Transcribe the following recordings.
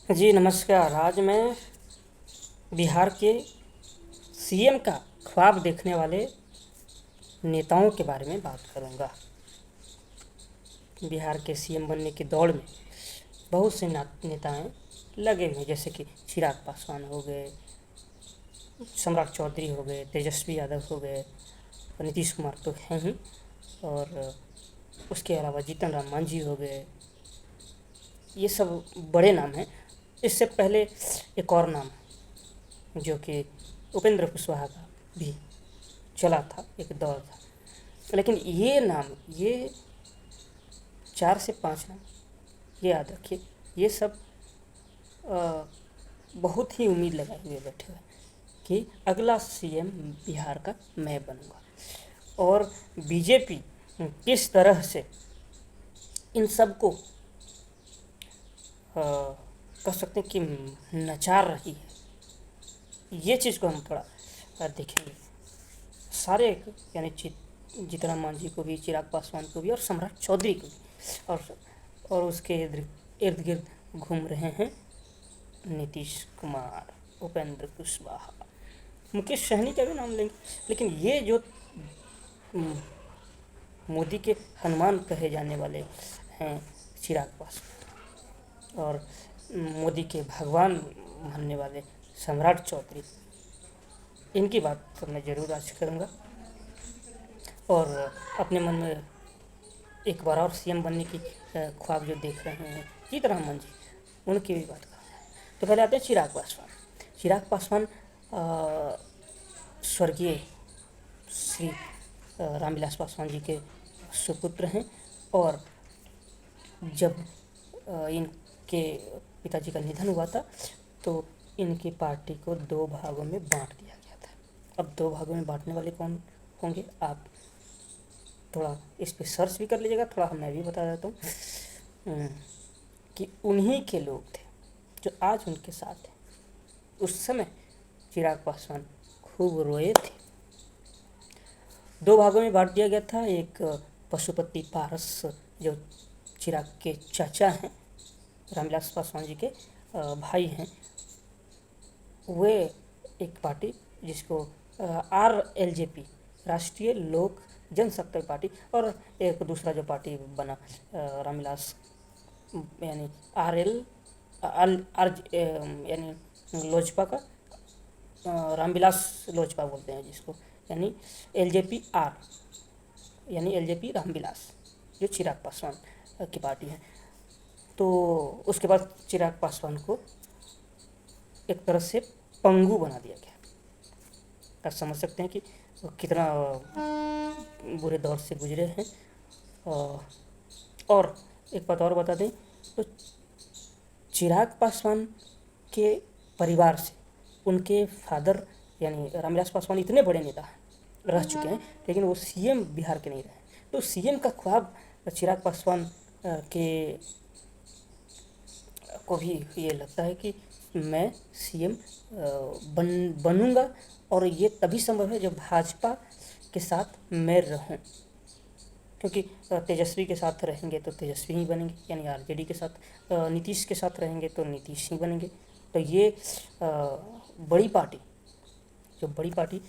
जी नमस्कार। आज मैं बिहार के सीएम का ख्वाब देखने वाले नेताओं के बारे में बात करूंगा। बिहार के सीएम बनने की दौड़ में बहुत से नेताएं लगे हुए हैं, जैसे कि चिराग पासवान हो गए, सम्राट चौधरी हो गए, तेजस्वी यादव हो गए, और नीतीश कुमार तो हैं ही, और उसके अलावा जीतन राम मांझी हो गए। ये सब बड़े नाम हैं। इससे पहले एक और नाम जो कि उपेंद्र कुशवाहा का भी चला था, एक दौर था, लेकिन ये नाम, ये 4 से 5 नाम ये याद रखिए। ये सब बहुत ही उम्मीद लगाए हुए बैठे हुए कि अगला सीएम बिहार का मैं बनूंगा। और बीजेपी किस तरह से इन सबको कह सकते हैं कि नचार रही है, ये चीज़ को हम थोड़ा देखेंगे। सारे यानी जीतन मांझी को भी, चिराग पासवान को भी, और सम्राट चौधरी को भी, और उसके इर्द गिर्द घूम रहे हैं नीतीश कुमार, उपेंद्र कुशवाहा, मुकेश सहनी का भी नाम लेंगे। लेकिन ये जो मोदी के हनुमान कहे जाने वाले हैं चिराग पासवान, और मोदी के भगवान मानने वाले सम्राट चौधरी, इनकी बात तो मैं ज़रूर आज करूँगा। और अपने मन में एक बार और सीएम बनने की ख्वाब जो देख रहे हैं जीतन राम मांझी, उनकी भी बात करूँगा। तो पहले आते हैं चिराग पासवान। चिराग पासवान स्वर्गीय श्री रामविलास पासवान जी के सुपुत्र हैं, और जब इनके पिताजी का निधन हुआ था तो इनकी पार्टी को 2 भागों में बांट दिया गया था। अब 2 भागों में बांटने वाले कौन होंगे, आप थोड़ा इस पे सर्च भी कर लीजिएगा, थोड़ा मैं भी बता देता हूँ कि उन्हीं के लोग थे जो आज उनके साथ हैं। उस समय चिराग पासवान खूब रोए थे। 2 भागों में बांट दिया गया था। एक पशुपति पारस जो चिराग के चाचा हैं, रामविलास पासवान जी के भाई हैं, वे एक पार्टी जिसको RLJP, राष्ट्रीय लोक जनशक्ति पार्टी, और एक दूसरा जो पार्टी बना रामविलास यानी यानी लोजपा का, रामविलास लोजपा बोलते हैं जिसको, यानी LJP-R, यानी LJP रामविलास, जो चिराग पासवान की पार्टी है। तो उसके बाद चिराग पासवान को एक तरह से पंगु बना दिया गया। आप समझ सकते हैं कि वो कितना बुरे दौर से गुजरे हैं। और एक बात और बता दें तो चिराग पासवान के परिवार से उनके फादर यानी रामविलास पासवान इतने बड़े नेता रह चुके हैं, लेकिन वो सीएम बिहार के नहीं रहे। तो सीएम का ख्वाब चिराग पासवान के को भी ये लगता है कि मैं सीएम बनूंगा, और ये तभी संभव है जब भाजपा के साथ मैं रहूं, क्योंकि तेजस्वी के साथ रहेंगे तो तेजस्वी ही बनेंगे, यानी RJD के साथ, नीतीश के साथ रहेंगे तो नीतीश ही बनेंगे। तो ये बड़ी पार्टी, जो बड़ी पार्टी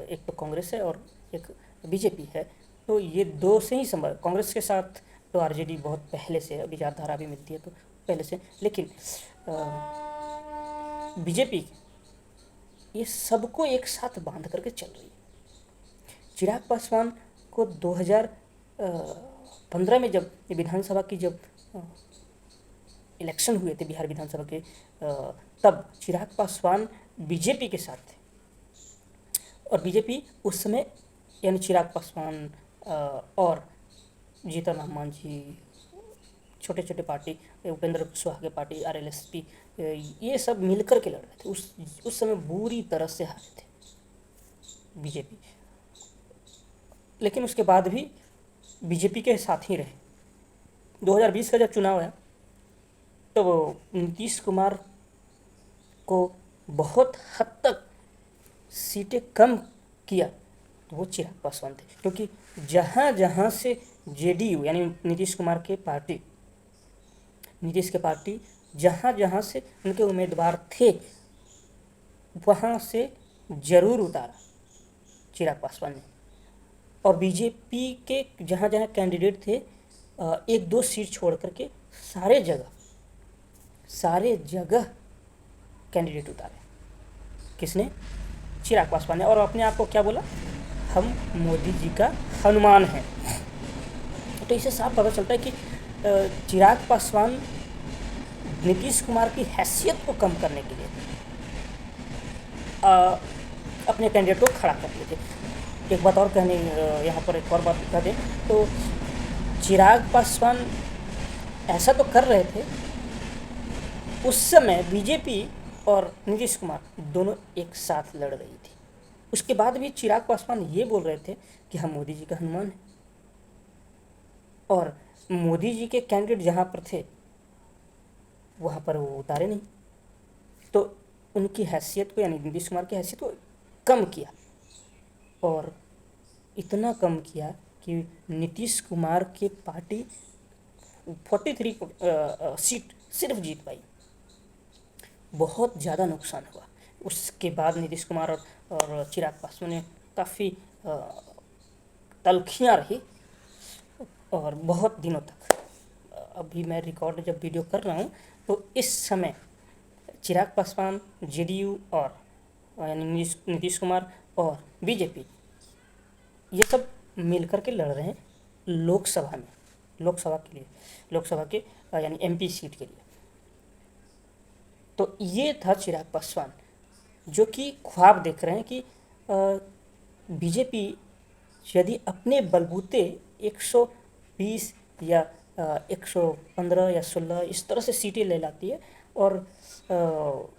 एक तो कांग्रेस है और एक बीजेपी है, तो ये 2 से ही संभव। कांग्रेस के साथ तो RJD बहुत पहले से विचारधारा भी मिलती है तो पहले से, लेकिन बीजेपी ये सबको एक साथ बांध करके चल रही है। चिराग पासवान को 2015 में जब विधानसभा की जब इलेक्शन हुए थे बिहार विधानसभा के, तब चिराग पासवान बीजेपी के साथ थे, और बीजेपी उस समय यानी चिराग पासवान और जीतन राम मांझी, छोटे छोटे पार्टी, उपेंद्र कुशवाहा की पार्टी RLSP, ये सब मिलकर के लड़ रहे थे। उस समय बुरी तरह से हारे थे बीजेपी, लेकिन उसके बाद भी बीजेपी के साथ ही रहे। 2020 का जब चुनाव आया तो नीतीश कुमार को बहुत हद तक सीटें कम किया तो वो चिराग पासवान थे, क्योंकि जहाँ जहाँ से JDU यानी नीतीश कुमार के पार्टी, नीतीश के पार्टी जहाँ जहाँ से उनके उम्मीदवार थे वहाँ से ज़रूर उतारा चिराग पासवान ने। और बीजेपी के जहाँ जहाँ कैंडिडेट थे एक दो सीट छोड़ करके सारे जगह कैंडिडेट उतारे। किसने? चिराग पासवान ने। और अपने आप को क्या बोला? हम मोदी जी का हनुमान हैं। तो इससे साफ पता चलता है कि चिराग पासवान नीतीश कुमार की हैसियत को कम करने के लिए अपने कैंडिडेट को खड़ा कर दिए थे। एक बात और कहने यहाँ पर एक और बात बता दें तो चिराग पासवान ऐसा तो कर रहे थे, उस समय बीजेपी और नीतीश कुमार दोनों एक साथ लड़ रही थी। उसके बाद भी चिराग पासवान ये बोल रहे थे कि हम मोदी जी का हनुमान हैं, और मोदी जी के कैंडिडेट जहाँ पर थे वहाँ पर वो उतारे नहीं। तो उनकी हैसियत को, यानी नीतीश कुमार की हैसियत को कम किया, और इतना कम किया कि नीतीश कुमार की पार्टी 43 सीट सिर्फ जीत पाई। बहुत ज़्यादा नुकसान हुआ। उसके बाद नीतीश कुमार और चिराग पासवान ने काफ़ी तलखियाँ रही और बहुत दिनों तक। अभी मैं रिकॉर्ड जब वीडियो कर रहा हूँ तो इस समय चिराग पासवान, जेडीयू और यानी नीतीश कुमार और बीजेपी ये सब मिलकर के लड़ रहे हैं लोकसभा में, लोकसभा के लिए, लोकसभा के यानी एमपी सीट के लिए। तो ये था चिराग पासवान जो कि ख्वाब देख रहे हैं कि बीजेपी यदि अपने बलबूते 120 या 115 या 16 इस तरह से सीटें ले लाती है, और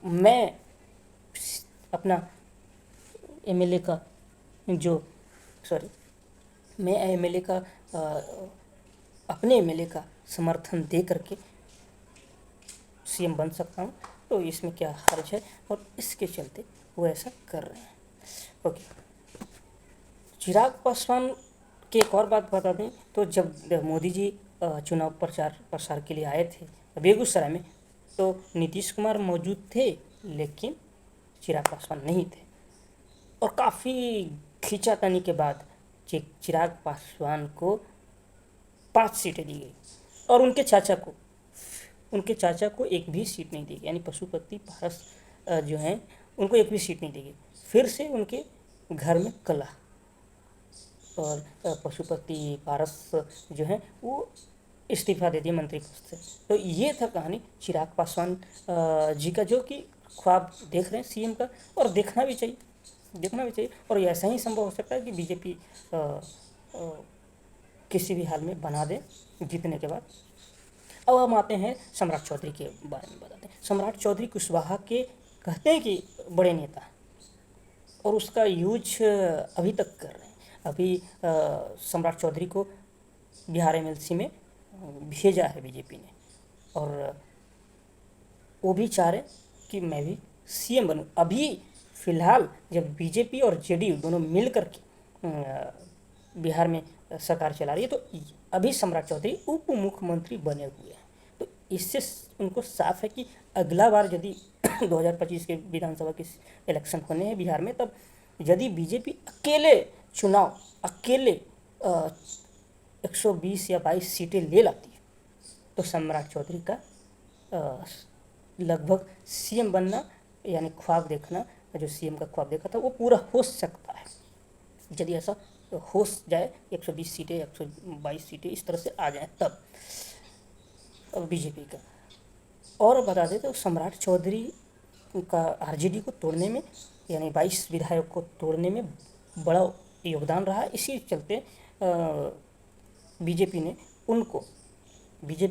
मैं अपना एमएलए का जो मैं एमएलए का अपने एमएलए का समर्थन दे करके सीएम बन सकता हूँ, तो इसमें क्या हर्ज है। और इसके चलते वो ऐसा कर रहे हैं। ओके, चिराग पासवान की एक और बात बता दें तो जब मोदी जी चुनाव प्रसार के लिए आए थे बेगूसराय में, तो नीतीश कुमार मौजूद थे लेकिन चिराग पासवान नहीं थे, और काफ़ी खींचातानी के बाद चिराग पासवान को 5 सीटें दी गई, और उनके चाचा को एक भी सीट नहीं दी गई, यानी पशुपति पारस जो हैं उनको एक भी सीट नहीं दी गई। फिर से उनके घर में कला, और पशुपति पारस जो हैं वो इस्तीफा दे दिए मंत्री पद से। तो ये था कहानी चिराग पासवान जी का, जो कि ख्वाब देख रहे हैं सीएम का, और देखना भी चाहिए। और ऐसा ही संभव हो सकता है कि बीजेपी किसी भी हाल में बना दे जीतने के बाद। अब हम आते हैं सम्राट चौधरी के बारे में बताते हैं। सम्राट चौधरी कुशवाहा के कहते हैं कि बड़े नेता, और उसका यूज अभी तक कर रहे हैं। अभी सम्राट चौधरी को बिहार एमएलसी में भेजा है बीजेपी ने, और वो भी चाह रहे कि मैं भी सीएम बनूं। अभी फ़िलहाल जब बीजेपी और जेडीयू दोनों मिल कर के बिहार में सरकार चला रही है, तो अभी सम्राट चौधरी उप मुख्यमंत्री बने हुए हैं। तो इससे उनको साफ है कि अगला बार यदि 2025 के विधानसभा के इलेक्शन होने हैं बिहार में, तब यदि बीजेपी अकेले 120 या 22 सीटें ले लाती है, तो सम्राट चौधरी का लगभग सीएम बनना, यानी ख्वाब देखना, जो सीएम का ख्वाब देखा था वो पूरा हो सकता है। यदि ऐसा हो जाए, 120 सीटें 122 सीटें इस तरह से आ जाएं, तब बीजेपी का। और बता दें तो सम्राट चौधरी का आरजेडी को तोड़ने में, यानी 22 विधायक को तोड़ने में बड़ा योगदान रहा। इसी चलते बीजेपी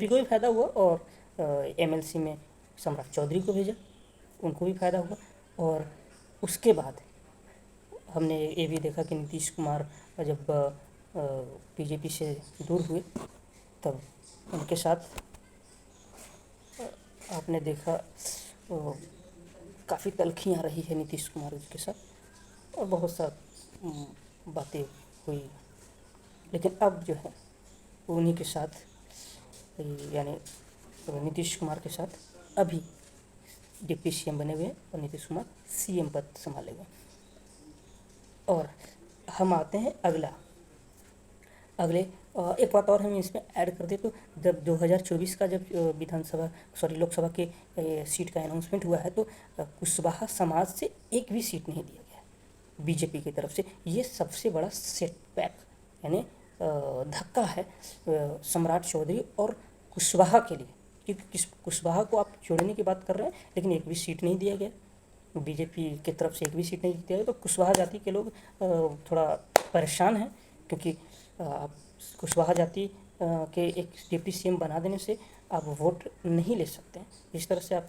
को भी फ़ायदा हुआ, और एमएलसी में सम्राट चौधरी को भेजा, उनको भी फ़ायदा हुआ। और उसके बाद हमने ये भी देखा कि नीतीश कुमार जब बीजेपी से दूर हुए, तब उनके साथ आपने देखा काफ़ी तलखियाँ रही है नीतीश कुमार के साथ, और बहुत सा बातें हुई। लेकिन अब जो है उन्हीं के साथ, यानी नीतीश कुमार के साथ अभी डिप्टी सीएम बने हुए हैं और नीतीश कुमार सीएम पद संभाले हुए हैं। और हम आते हैं अगले एक बात और हम इसमें ऐड कर दें तो जब 2024 का जब लोकसभा के सीट का अनाउंसमेंट हुआ है तो कुशवाहा समाज से एक भी सीट नहीं दिया गया बीजेपी की तरफ से। ये सबसे बड़ा सेटबैक यानी धक्का है सम्राट चौधरी और कुशवाहा के लिए, क्योंकि कुशवाहा को आप जोड़ने की बात कर रहे हैं लेकिन एक भी सीट नहीं दिया गया बीजेपी की तरफ से, एक भी सीट नहीं दिया गया। तो कुशवाहा जाति के लोग थोड़ा परेशान हैं क्योंकि आप कुशवाहा जाति के एक डिप्टी सीएम बना देने से आप वोट नहीं ले सकते हैं। इस तरह से आप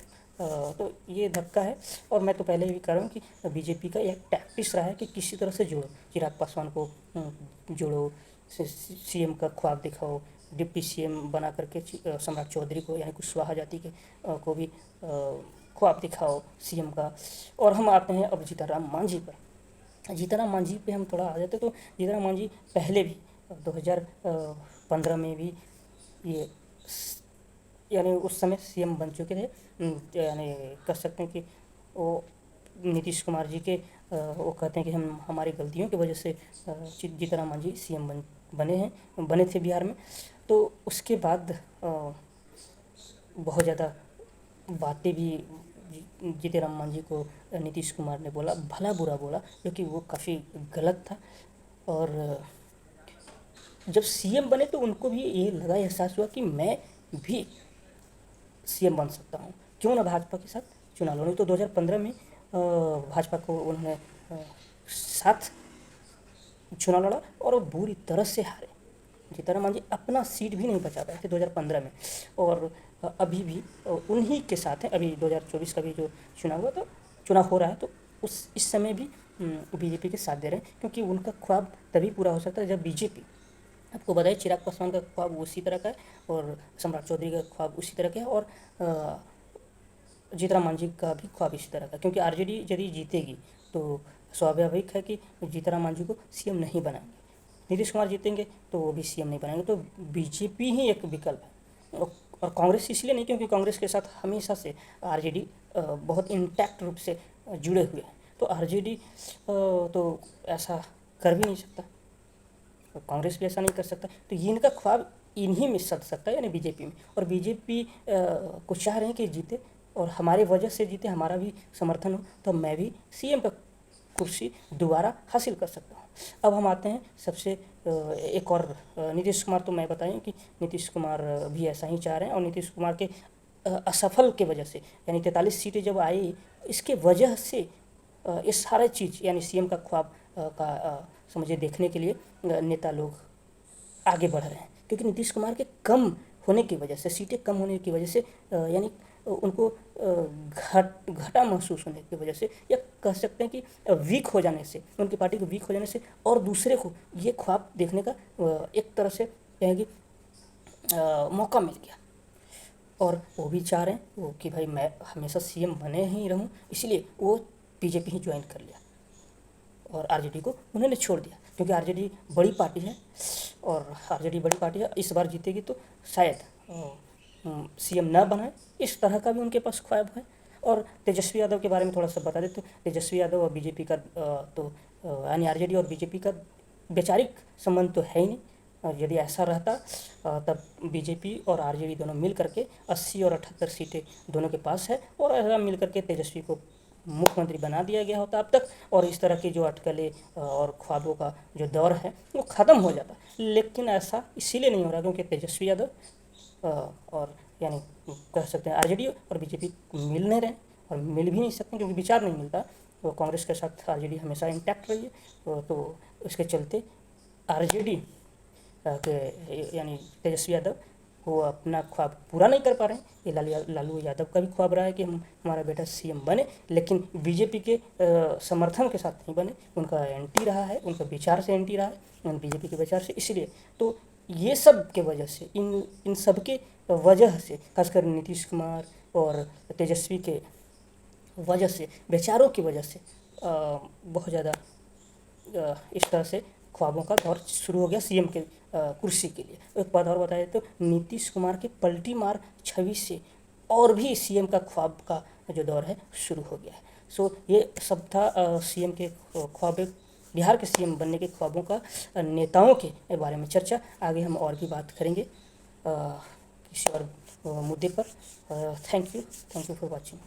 तो ये धक्का है। और मैं तो पहले भी कह रहा हूँ कि बीजेपी का एक टैक्टिस रहा है कि किसी तरह से जोड़ो, चिराग पासवान को जोड़ो, सीएम का ख्वाब दिखाओ, डिप्टी सीएम बना करके सम्राट चौधरी को यानी कुशवाहा जाति के को भी ख्वाब दिखाओ सीएम का। और हम आते हैं अब जीतनराम मांझी पर। जीतनराम मांझी पे हम थोड़ा आ जाते तो जीतनराम मांझी पहले भी 2015 में भी ये यानी उस समय सीएम बन चुके थे। यानी कह सकते हैं कि वो नीतीश कुमार जी के वो कहते हैं कि हम हमारी गलतियों की वजह से जीतनराम मांझी सीएम बने थे बिहार में। तो उसके बाद बहुत ज़्यादा बातें भी जीतनराम मांझी को नीतीश कुमार ने बोला, भला बुरा बोला, जो कि वो काफ़ी गलत था। और जब सीएम बने तो उनको भी ये लगा, एहसास हुआ कि मैं भी सीएम बन सकता हूँ, क्यों ना भाजपा के साथ चुनाव लड़ूं। तो 2015 में भाजपा को उन्होंने साथ चुनाव लड़ा और वो बुरी तरह से हारे। जीतनराम मांझी अपना सीट भी नहीं बचा पाए थे 2015 में। और अभी भी उन्हीं के साथ हैं। अभी 2024 का भी जो चुनाव हुआ तो चुनाव हो रहा है तो इस समय भी बीजेपी के साथ दे रहे हैं, क्योंकि उनका ख्वाब तभी पूरा हो सकता है जब बीजेपी, आपको बताइए चिराग पासवान का ख्वाब उसी तरह का है और सम्राट चौधरी का ख्वाब उसी तरह का है और जीतनराम मांझी का भी ख्वाब इसी तरह का, क्योंकि आरजेडी यदि जीतेगी तो स्वाभाविक है कि जीतनराम मांझी को सीएम नहीं बनाएंगे। नीतीश कुमार जीतेंगे तो वो भी सीएम नहीं बनाएंगे। तो बीजेपी ही एक विकल्प है। और कांग्रेस इसलिए नहीं, क्योंकि कांग्रेस के साथ हमेशा से आरजेडी बहुत इंटैक्ट रूप से जुड़े हुए हैं। तो आरजेडी तो ऐसा कर भी नहीं सकता, तो कांग्रेस भी ऐसा नहीं कर सकता। तो ये इनका ख्वाब इन्हीं में सध सकता है यानी बीजेपी में। और बीजेपी को चाह रहे हैं कि जीते और हमारे वजह से जीते, हमारा भी समर्थन हो तो मैं भी सीएम का कुर्सी दोबारा हासिल कर सकता हूँ। अब हम आते हैं सबसे एक और नीतीश कुमार। तो मैं बताएं कि नीतीश कुमार भी ऐसा ही चाह रहे हैं और नीतीश कुमार के असफल के वजह से यानी 43 सीटें जब आई, इसके वजह से ये सारे चीज़ यानी सीएम का ख्वाब का समझिए देखने के लिए नेता लोग आगे बढ़ रहे हैं। क्योंकि नीतीश कुमार के कम होने की वजह से, सीटें कम होने की वजह से यानी उनको घाटा महसूस होने की वजह से, या कह सकते हैं कि वीक हो जाने से, उनकी पार्टी को वीक हो जाने से और दूसरे को ये ख्वाब देखने का एक तरह से कहेंगे मौका मिल गया। और वो भी चाह रहे हैं वो कि भाई मैं हमेशा सीएम बने ही रहूं, इसलिए वो बीजेपी ही ज्वाइन कर लिया और आरजेडी को उन्होंने छोड़ दिया। क्योंकि आरजेडी बड़ी पार्टी है और आरजेडी बड़ी पार्टी है, इस बार जीतेगी तो शायद सीएम ना बनाए, इस तरह का भी उनके पास ख्वाब है। और तेजस्वी यादव के बारे में थोड़ा सा बता दें तो तेजस्वी यादव और बीजेपी का तो यानी आरजेडी और बीजेपी का वैचारिक संबंध तो है ही नहीं। यदि ऐसा रहता तब बीजेपी और आरजेडी दोनों मिल करके 80 और 78 सीटें दोनों के पास है और ऐसा मिल करके तेजस्वी को मुख्यमंत्री बना दिया गया होता अब तक, और इस तरह की जो अटकलें और ख्वाबों का जो दौर है वो ख़त्म हो जाता। लेकिन ऐसा इसीलिए नहीं हो रहा क्योंकि तेजस्वी यादव और यानी कह सकते हैं आरजेडी और बीजेपी मिल नहीं रहे और मिल भी नहीं सकते क्योंकि विचार नहीं मिलता। तो कांग्रेस के साथ आरजेडी हमेशा इंटैक्ट रही है, तो इसके चलते आरजेडी के यानी तेजस्वी यादव वो अपना ख्वाब पूरा नहीं कर पा रहे हैं। ये लालू यादव का भी ख्वाब रहा है कि हमारा बेटा सीएम बने, लेकिन बीजेपी के समर्थन के साथ नहीं बने, उनका एंटी रहा है, उनका विचार से एंटी रहा है बीजेपी के विचार से। इसलिए तो ये सब के वजह से इन सब के वजह से खासकर नीतीश कुमार और तेजस्वी के वजह से, विचारों की वजह से बहुत ज़्यादा इस तरह से ख्वाबों का दौर शुरू हो गया सीएम के कुर्सी के लिए। एक बात और बताया तो नीतीश कुमार के पलटी मार छवि से और भी सीएम का ख्वाब का जो दौर है शुरू हो गया है। सो ये सब था सीएम के ख्वाब, बिहार के सीएम बनने के ख्वाबों का, नेताओं के बारे में चर्चा। आगे हम और भी बात करेंगे किसी और मुद्दे पर। Thank you for watching.